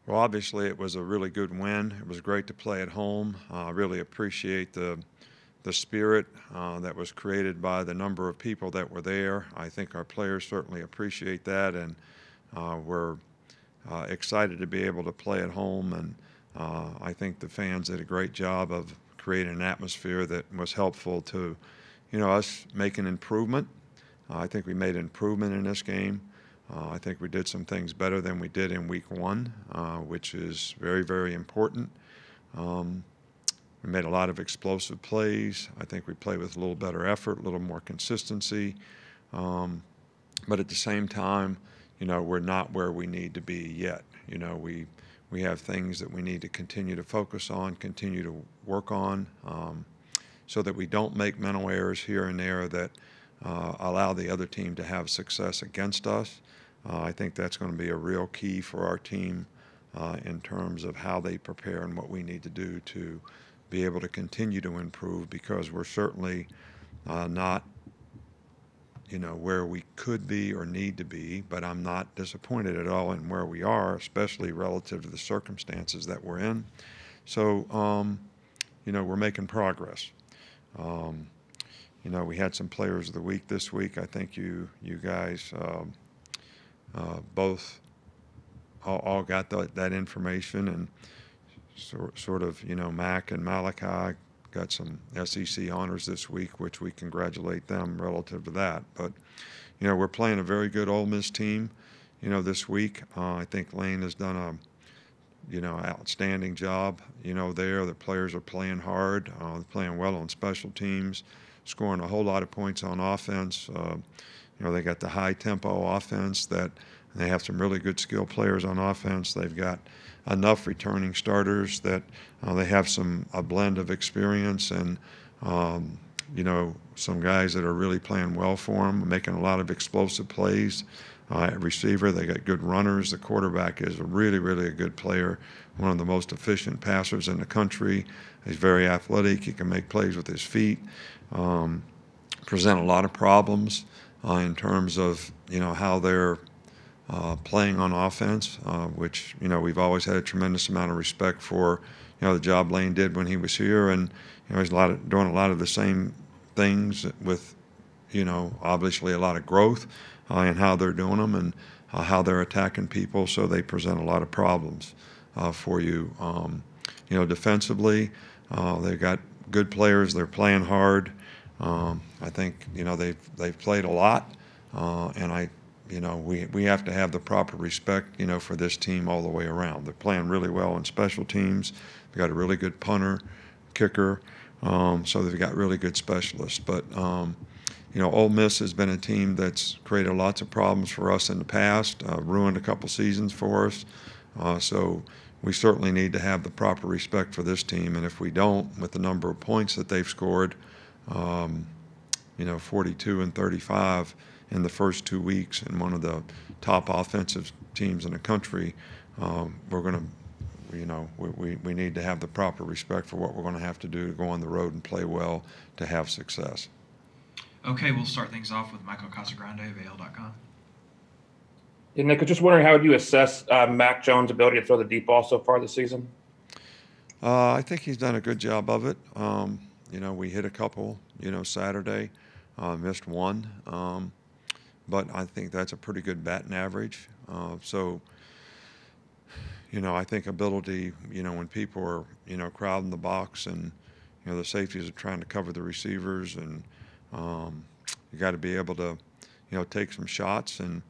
Well, obviously it was a really good win. It was great to play at home. I really appreciate the spirit that was created by the number of people that were there. I think our players certainly appreciate that, and we're excited to be able to play at home. And I think the fans did a great job of creating an atmosphere that was helpful to, us making improvement. I think we made improvement in this game. I think we did some things better than we did in week one, which is very, very important. Um, we made a lot of explosive plays. I think we played with a little better effort, a little more consistency. Um, but at the same time, we're not where we need to be yet. We have things that we need to continue to focus on, continue to work on, so that we don't make mental errors here and there that allow the other team to have success against us. I think that's going to be a real key for our team in terms of how they prepare and what we need to do to be able to continue to improve, because we're certainly not where we could be or need to be, but I'm not disappointed at all in where we are, especially relative to the circumstances that we're in. So, we're making progress. Um, we had some players of the week this week. I think you guys both all got that information, and sort of, Mac and Malachi got some SEC honors this week, which we congratulate them relative to that. But, we're playing a very good Ole Miss team, this week. I think Lane has done a, outstanding job, there. The players are playing hard. They're playing well on special teams, scoring a whole lot of points on offense. They got the high tempo offense that they have some really good skill players on offense. They've got enough returning starters that they have a blend of experience and some guys that are really playing well for them, making a lot of explosive plays. At receiver, they got good runners. The quarterback is really, really a good player, one of the most efficient passers in the country. He's very athletic. He can make plays with his feet, present a lot of problems in terms of how they're playing on offense, which we've always had a tremendous amount of respect for. The job Lane did when he was here, and he's doing a lot of the same things with obviously a lot of growth in how they're doing them and how they're attacking people. So they present a lot of problems for you. Defensively, they've got good players. They're playing hard. I think they've played a lot, and we have to have the proper respect for this team all the way around. They're playing really well in special teams. They've got a really good punter, kicker, so they've got really good specialists. But Ole Miss has been a team that's created lots of problems for us in the past, ruined a couple seasons for us. So we certainly need to have the proper respect for this team, and if we don't, with the number of points that they've scored, 42 and 35 in the first 2 weeks, and one of the top offensive teams in the country, we're going to, we need to have the proper respect for what we're going to have to do to go on the road and play well to have success. Okay, we'll start things off with Michael Casagrande of AL.com. Yeah, Nick, I was just wondering, how would you assess Mac Jones' ability to throw the deep ball so far this season? I think he's done a good job of it. We hit a couple, Saturday, missed one. But I think that's a pretty good batting average. I think ability, when people are, crowding the box and, the safeties are trying to cover the receivers, and you got to be able to, take some shots. And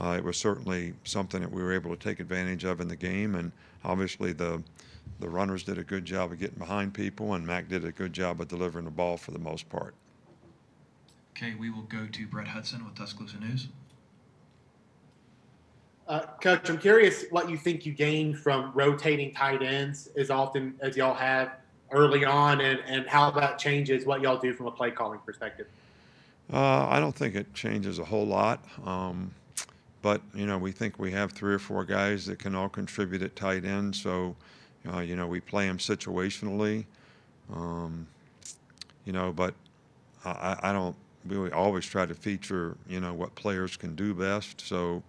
it was certainly something that we were able to take advantage of in the game. And obviously the runners did a good job of getting behind people, and Mac did a good job of delivering the ball for the most part. Okay, we will go to Brett Hudson with Tuscaloosa News. Coach, I'm curious what you think you gained from rotating tight ends as often as y'all have early on, and how that changes what y'all do from a play calling perspective. I don't think it changes a whole lot, but we think we have 3 or 4 guys that can all contribute at tight end. So, we play them situationally, but I don't. We always try to feature, what players can do best. So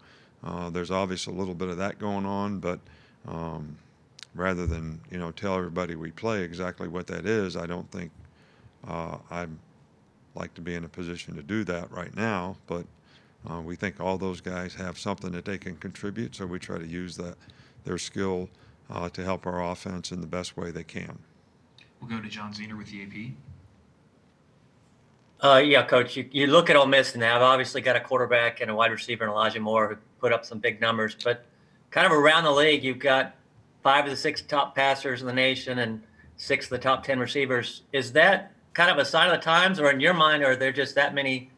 there's obviously a little bit of that going on, but rather than, tell everybody we play exactly what that is, I don't think I'd like to be in a position to do that right now. But we think all those guys have something that they can contribute, so we try to use their skill to help our offense in the best way they can. We'll go to John Zener with the AP. Yeah, Coach, you look at Ole Miss and they've obviously got a quarterback and a wide receiver in Elijah Moore who put up some big numbers, but kind of around the league, you've got 5 of the 6 top passers in the nation and 6 of the top 10 receivers. Is that kind of a sign of the times, or in your mind, are there just that many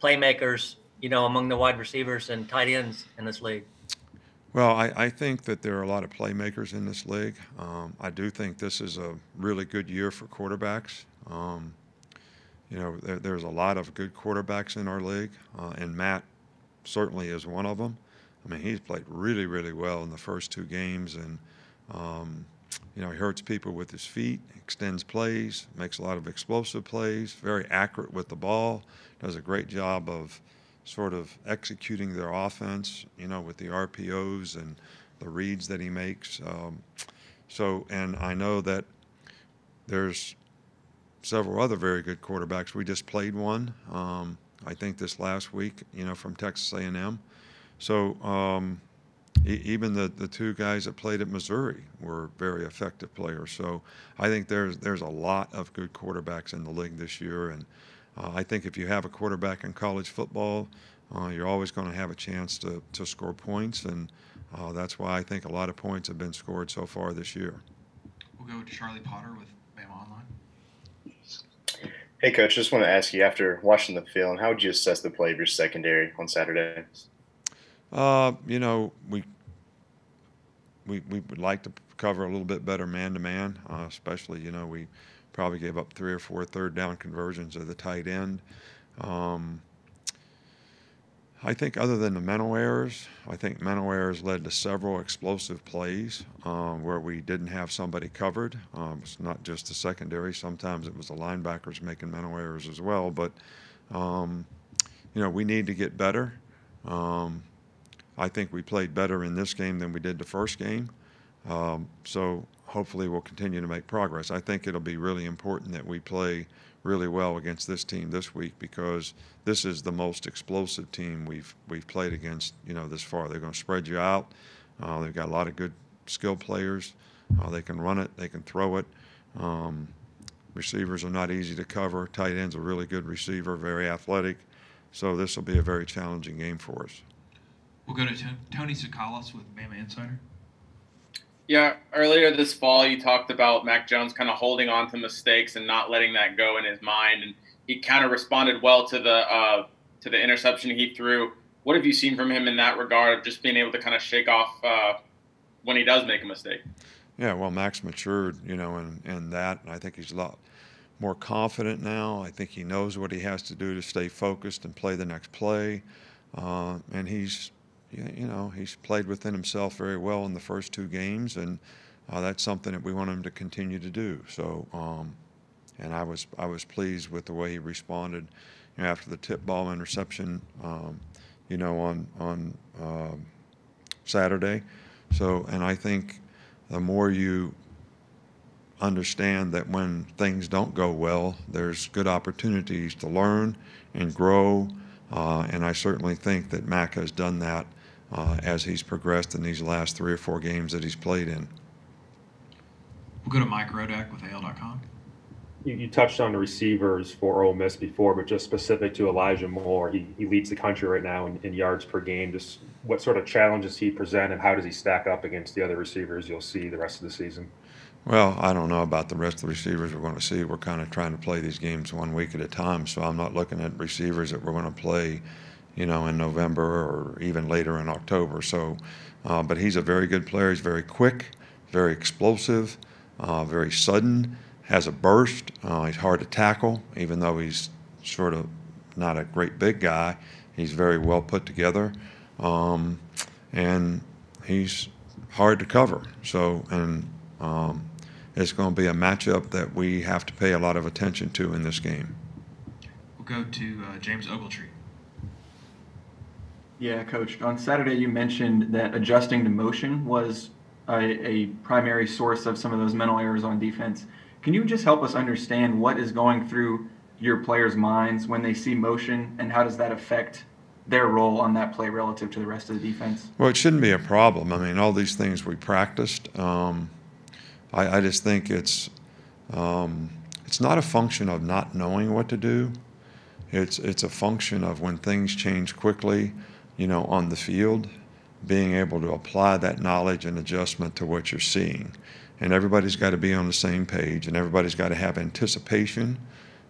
playmakers, among the wide receivers and tight ends in this league? Well, I think that there are a lot of playmakers in this league. I do think this is a really good year for quarterbacks. There's a lot of good quarterbacks in our league, and Matt certainly is one of them. I mean, he's played really, really well in the first 2 games, and he hurts people with his feet, extends plays, makes a lot of explosive plays, very accurate with the ball, does a great job of sort of executing their offense, with the RPOs and the reads that he makes. And I know that there's several other very good quarterbacks. We just played one, I think this last week, from Texas A&M. So even the 2 guys that played at Missouri were very effective players. So I think there's a lot of good quarterbacks in the league this year, and I think if you have a quarterback in college football, you're always going to have a chance to score points, and that's why I think a lot of points have been scored so far this year. We'll go to Charlie Potter with Bama Online. Hey, Coach, just want to ask you, after watching the film, how would you assess the play of your secondary on Saturday? We would like to cover a little bit better man-to-man, especially, we probably gave up 3 or 4 third down conversions of the tight end. I think other than the mental errors, led to several explosive plays where we didn't have somebody covered. It's not just the secondary. Sometimes it was the linebackers making mental errors as well. But, we need to get better. I think we played better in this game than we did the first game. So hopefully we'll continue to make progress. I think it'll be really important that we play really well against this team this week, because this is the most explosive team we've played against, this far. They're going to spread you out. They've got a lot of good skill players. They can run it. They can throw it. Receivers are not easy to cover. Tight end's a really good receiver, very athletic. So this will be a very challenging game for us. We'll go to Tony Tsoukalos with Bama Insider. Yeah, earlier this fall, you talked about Mac Jones kind of holding on to mistakes and not letting that go in his mind, and he kind of responded well to the interception he threw. What have you seen from him in that regard, of just being able to kind of shake off when he does make a mistake? Yeah, well, Mac's matured, in that. I think he's a lot more confident now. I think he knows what he has to do to stay focused and play the next play, and he's played within himself very well in the first 2 games, and that's something that we want him to continue to do. So, and I was pleased with the way he responded, after the tip ball interception, on Saturday. So, and I think the more you understand that when things don't go well, there's good opportunities to learn and grow, and I certainly think that Mac has done that as he's progressed in these last 3 or 4 games that he's played in. We'll go to Mike Rodak with AL.com. You touched on the receivers for Ole Miss before, but just specific to Elijah Moore, he leads the country right now in yards per game. Just what sort of challenges he present, and how does he stack up against the other receivers you'll see the rest of the season? Well, I don't know about the rest of the receivers we're going to see. We're kind of trying to play these games 1 week at a time, so I'm not looking at receivers that we're going to play in November or even later in October. So, but he's a very good player. He's very quick, very explosive, very sudden, has a burst. He's hard to tackle, even though he's sort of not a great big guy. He's very well put together, and he's hard to cover. So, and it's going to be a matchup that we have to pay a lot of attention to in this game. We'll go to James Ogletree. Yeah, Coach. On Saturday, you mentioned that adjusting to motion was a primary source of some of those mental errors on defense. Can you just help us understand what is going through your players' minds when they see motion, and how does that affect their role on that play relative to the rest of the defense? Well, it shouldn't be a problem. I mean, all these things we practiced. I just think it's not a function of not knowing what to do. It's a function of when things change quickly, on the field, being able to apply that knowledge and adjustment to what you're seeing. And everybody's got to be on the same page, and everybody's got to have anticipation.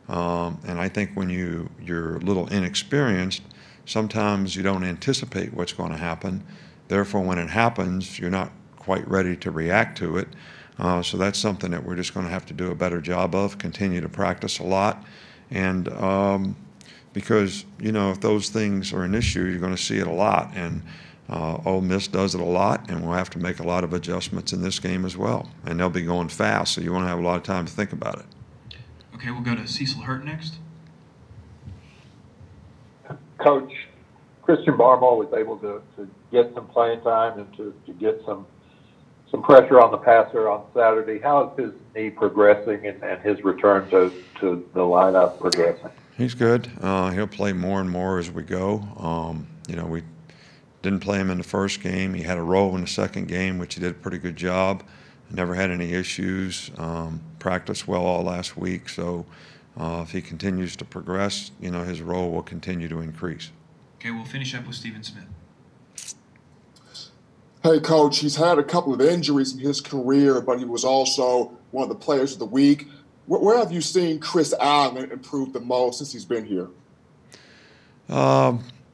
And I think when you're a little inexperienced, sometimes you don't anticipate what's going to happen. Therefore, when it happens, you're not quite ready to react to it. So that's something that we're just going to have to do a better job of, continue to practice a lot. And because, if those things are an issue, you're going to see it a lot. And Ole Miss does it a lot, and we'll have to make a lot of adjustments in this game as well. And they'll be going fast, so you want to have a lot of time to think about it. Okay, we'll go to Cecil Hurt next. Coach, Christian Barmore was able to get some playing time and to get some pressure on the passer on Saturday. How is his knee progressing and his return to the lineup progressing? He's good. He'll play more and more as we go. We didn't play him in the first game. He had a role in the second game, which he did a pretty good job. Never had any issues. Practiced well all last week. So if he continues to progress, his role will continue to increase. Okay, we'll finish up with Stephen Smith. Hey, Coach, he's had a couple of injuries in his career, but he was also one of the players of the week. Where have you seen Chris Allen improve the most since he's been here?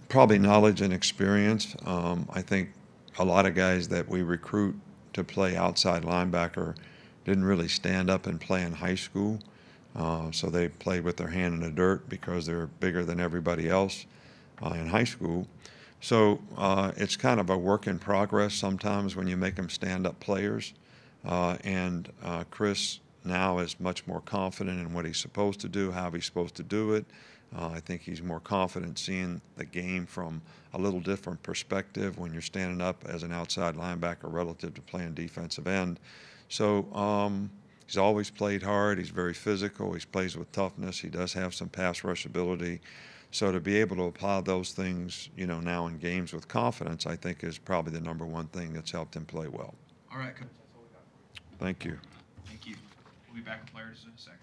Probably knowledge and experience. I think a lot of guys that we recruit to play outside linebacker didn't really stand up and play in high school. So they played with their hand in the dirt because they're bigger than everybody else in high school. So it's kind of a work in progress sometimes when you make them stand-up players. And Chris now is much more confident in what he's supposed to do, how he's supposed to do it. I think he's more confident seeing the game from a little different perspective when you're standing up as an outside linebacker relative to playing defensive end. So he's always played hard. He's very physical. He plays with toughness. He does have some pass rush ability. So to be able to apply those things, now in games with confidence, I think is probably the number one thing that's helped him play well. All right, Coach. Thank you. Thank you. We'll be back with players in a second.